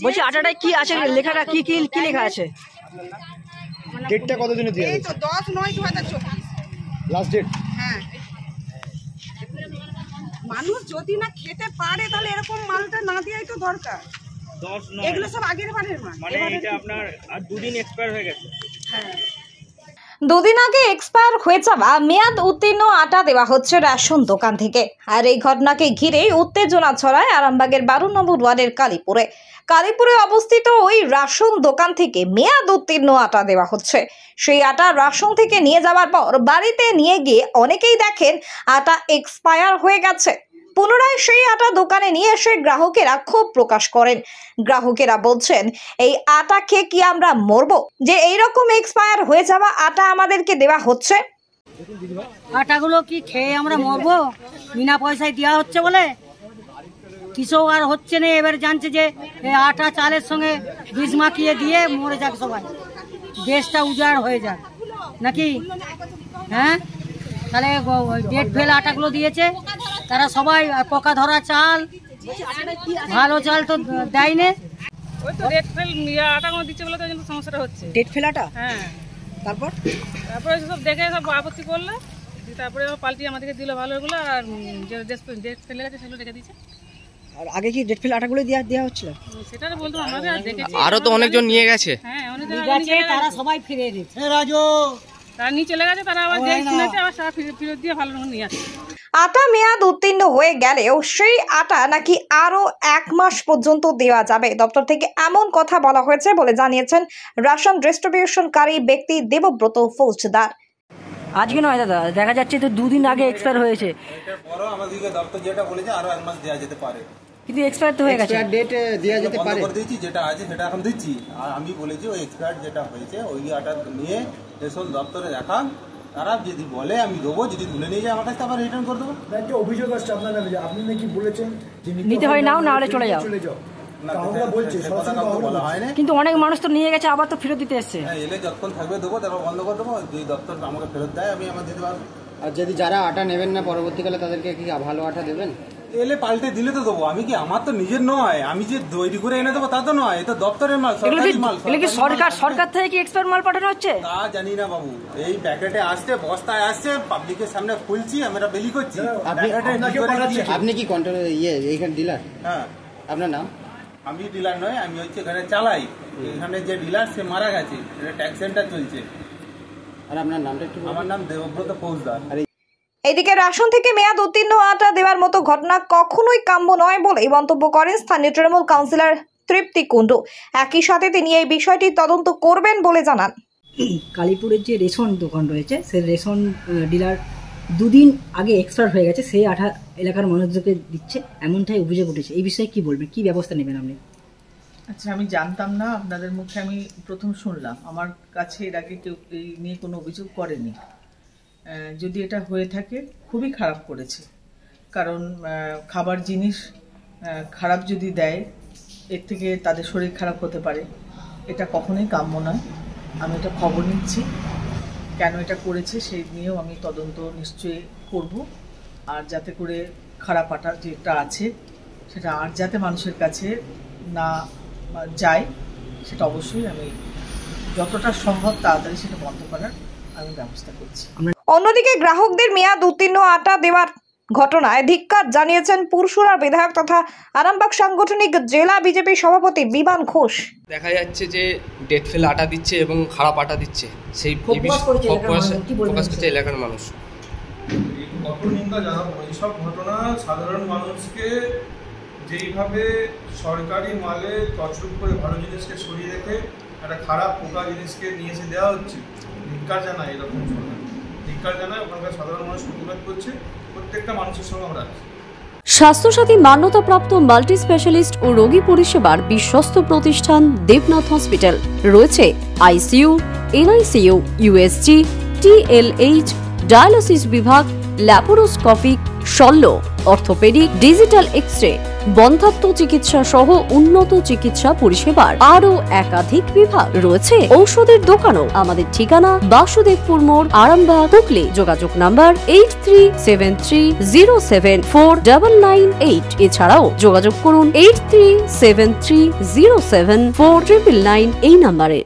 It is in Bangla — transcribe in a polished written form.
বলছি আটাটায় কি আছে, লেখাটা কি কি কি লেখা আছে? ডেটটা কতদিনে দিয়ে এই তো 10/9/2024 লাস্ট ডেট। হ্যাঁ, মানুষ যদি না খেতে পারে তাহলে এরকম মালটা না দেওয়াই তো দরকার। 10/9 এগুলো সব আগের বারের মাল, মানে এটা আপনার আর দুদিন এক্সপায়ার হয়ে গেছে। হ্যাঁ, দুদিন আগে এক্সপায়ার হয়ে যাওয়া মেয়াদ উত্তীর্ণ আটা দেওয়া হচ্ছে রেশন দোকান থেকে। আর এই ঘটনাকে ঘিরে উত্তেজনা ছড়ায় আরামবাগের 12 নম্বর ওয়ার্ডের কালীপুরে অবস্থিত ওই রেশন দোকান থেকে মেয়াদ উত্তীর্ণ আটা দেওয়া হচ্ছে। সেই আটা রেশন থেকে নিয়ে যাওয়ার পর বাড়িতে নিয়ে গিয়ে অনেকেই দেখেন আটা এক্সপায়ার হয়ে গেছে। পুনরায় সেই আটা দোকানে নিয়ে এসে গ্রাহকেরা ক্ষোভ প্রকাশ করেন। গ্রাহকেরা বলছেন, এই আটা খেয়ে কি আমরা মরবো যে এইরকম এক্সপায়ার হয়ে যাওয়া আটা আমাদেরকে দেওয়া হচ্ছে? আটাগুলো কি খেয়ে আমরা মরবো? বিনা পয়সায় দেওয়া হচ্ছে বলে কিছু আর হচ্ছে না। এবার জানছে যে আটা চালের সঙ্গে বীজ মাখিয়ে দিয়ে মরে যাক সবাই, দেশটা উজাড় হয়ে যাক নাকি? হ্যাঁ, তাহলে ডেট ফেল আটাগুলো দিয়েছে তারা সবাই, পোকা ধরা চাল, ভালো চাল তো দেয় না। ওই তো ডেট ফেল আটাগুলো দিচ্ছে বলে তো সমস্যাটা হচ্ছে। ডেট ফেল আটা? হ্যাঁ, তারপরে সব দেখে সব আপত্তি করলো, তারপরে পাল্টিয়ে আমাদেরকে দিল ভালোগুলো, আর যে ডেট ফেলে গেছে সেগুলো রেখে দিচ্ছে। আর আগে কি ডেট ফেল আটাগুলো দেওয়া হচ্ছিল? সেটা বলতো আমাদের দেখেছি, আরো তো অনেকজন নিয়ে গেছে। হ্যাঁ, তারা সবাই ফিরে দিচ্ছে, তারা নিয়ে চলে গেছে, তারা আবার ডেট শুনেছে, আবার সারা ফেরত দিয়ে ভালো নিয়ে আসছে। আটা মেয়াদ উত্তীর্ণ হয়ে গেলেও সেই আটা নাকি আরো 1 মাস পর্যন্ত দেওয়া যাবে। দপ্তর থেকে এমন কথা বলা হয়েছে বলে জানিয়েছেন রেশন ডিস্ট্রিবিউশনকারী ব্যক্তি দেবব্রত ফৌজদার। আজকে নয় দাদা, দেখা যাচ্ছে তো 2 দিন আগে এক্সপায়ার হয়েছে। এটার পরও আমাদেরকে দপ্তর যেটা বলেছে আরো 1 মাস দেওয়া যেতে পারে, কিন্তু এক্সপায়ার তো হয়ে গেছে। ডেট দেওয়া যেতে পারে, করে দিয়েছি, যেটা আছে সেটা এখন দিচ্ছি। আর আমি বলেছি ওই এক্সপায়ার যেটা হয়েছে ওই আটা নিয়ে রেশন দপ্তরে দেখান, তারা যদি বলে আমি দেবো, যদি তুলে নিয়ে যায় আমার কাছে আবার রিটার্ন করে দেবো। একটা অভিযোগ আসছে আপনার নামে, আপনি নাকি বলেছেন যে নিতে হয় নাও, না হলে চলে যাও। কিন্তু অনেক মানুষ তো নিয়ে গেছে, আবার তো ফেরত দিতে এসছে। এলে যতক্ষণ থাকবে দেবো, তারপর বন্ধ করে দেবো। যদি দপ্তর আমাকে ফেরত দেয় আমি আমার দিতে পারবো। আর যদি যারা আটা নেবেন না পরবর্তীকালে তাদেরকে কি ভালো আটা দেবেন? এলে পাল্টে দিলে তো দেবো। আমি কি, আমার তো নিজের নয়, আমি যে তৈরি করে এনে দেবো তা তো নয়, এটা দপ্তরের মাল, সরকারি মাল। সরকার থেকে কি এক্সপায়ার মাল পাঠানো হচ্ছে? তা জানি না বাবু, এই প্যাকেটে আসছে, বস্তায় আসছে, পাবলিকের সামনে খুলছি, আমরা বেলি করছি। আপনি কি কন্ট্রোল এইখানে ডিলার? হ্যাঁ। আপনার নাম? আমি ডিলার নয়, আমি হচ্ছে এখানে চালাই। এখানে যে ডিলার সে মারা গেছে, এটা ট্যাক্স সেন্টার চলছে। আর আপনার নামটা একটু? আমার নাম দেবব্রত ফৌজদার। এদিকে রেশন থেকে মেয়াদ উত্তীর্ণ আটা দেওয়ার মতো ঘটনা কখনোই কাম্য নয় বলে মন্তব্য করেন স্থানীয় তৃণমূল কাউন্সিলর তৃপ্তি কুণ্ডু। একই সাথে তিনি এই বিষয়টি তদন্ত করবেন বলে জানান। কালীপুরের যে রেশন দোকান রয়েছে, সেই রেশন ডিলার 2 দিন আগে এক্সপায়ার হয়ে গেছে, সেই আটা এলাকার মানুষদেরকে দিচ্ছে, এমনটাই অভিযোগ উঠেছে। এই বিষয়ে কি বলবেন, কি ব্যবস্থা নেবেন আপনি? আচ্ছা, আমি জানতাম না, আপনাদের মুখে আমি প্রথম শুনলাম। আমার কাছে এর আগে কেউ এই নিয়ে কোনো অভিযোগ করেনি। যদি এটা হয়ে থাকে খুবই খারাপ করেছে, কারণ খাবার জিনিস খারাপ যদি দেয়, এর থেকে তাদের শরীর খারাপ হতে পারে। এটা কখনোই কাম্য নয়। আমি এটা খবর নিচ্ছি, কেন এটা করেছে সেই নিয়েও আমি তদন্ত নিশ্চয়ই করব। আর যাতে করে খারাপ আটা যেটা আছে সেটা আর যাতে মানুষের কাছে না যায়, সেটা অবশ্যই আমি যতটা সম্ভব তাড়াতাড়ি সেটা বন্ধ করার আমি ব্যবস্থা করছি। অন্যদিকে গ্রাহকদের মেয়াদ উত্তীর্ণ আটা দেওয়ার ঘটনায় ধিক্কার জানিয়েছেন পুরসুরার বিধায়ক তথা আরামবাগ সাংগঠনিক জেলা বিজেপি সভাপতি বিমান ঘোষ। দেখা যাচ্ছে যে ডেট ফেল আটা দিচ্ছে এবং খারাপ আটা দিচ্ছে, সেই প্রকাশ করছে এলাকার মানুষ। কঠোর নিন্দা জানাবো এইসব ঘটনা। সাধারণ মানুষকে যেইভাবে সরকারি মালে তছরূপ করে ভালো জিনিসকে সরিয়ে রেখে একটা খারাপ পোকা জিনিসকে নিয়ে এসে দেওয়া হচ্ছে, ধিক্কার জানায়। এরকম ধিক্কার জানায়, ওখানকার সাধারণ মানুষ প্রতিবাদ করছে। প্রত্যেকটা মানুষের সঙ্গে আমরা আছি। স্বাস্থ্যসাথী মান্যতাপ্রাপ্ত মাল্টি স্পেশালিস্ট ও রোগী পরিষেবার বিশ্বস্ত প্রতিষ্ঠান দেবনাথ হসপিটাল। রয়েছে ICU, NICU, USG, TLH, dialysis বিভাগ, ল্যাপারোস্কোপিক, শল্য, অর্থোপেডিক, ডিজিটাল এক্স-রে, বন্ধ্যাত্ব চিকিৎসা সহ উন্নত চিকিৎসা পরিষেবার আরো একাধিক বিভাগ রয়েছে। ঔষধের দোকানও। আমাদের ঠিকানা বাসুদেবপুর মোড়, আরামবাগ, হুগলি। যোগাযোগ নাম্বার 8373074998। এছাড়াও যোগাযোগ করুন 8373074999 এই নাম্বারে।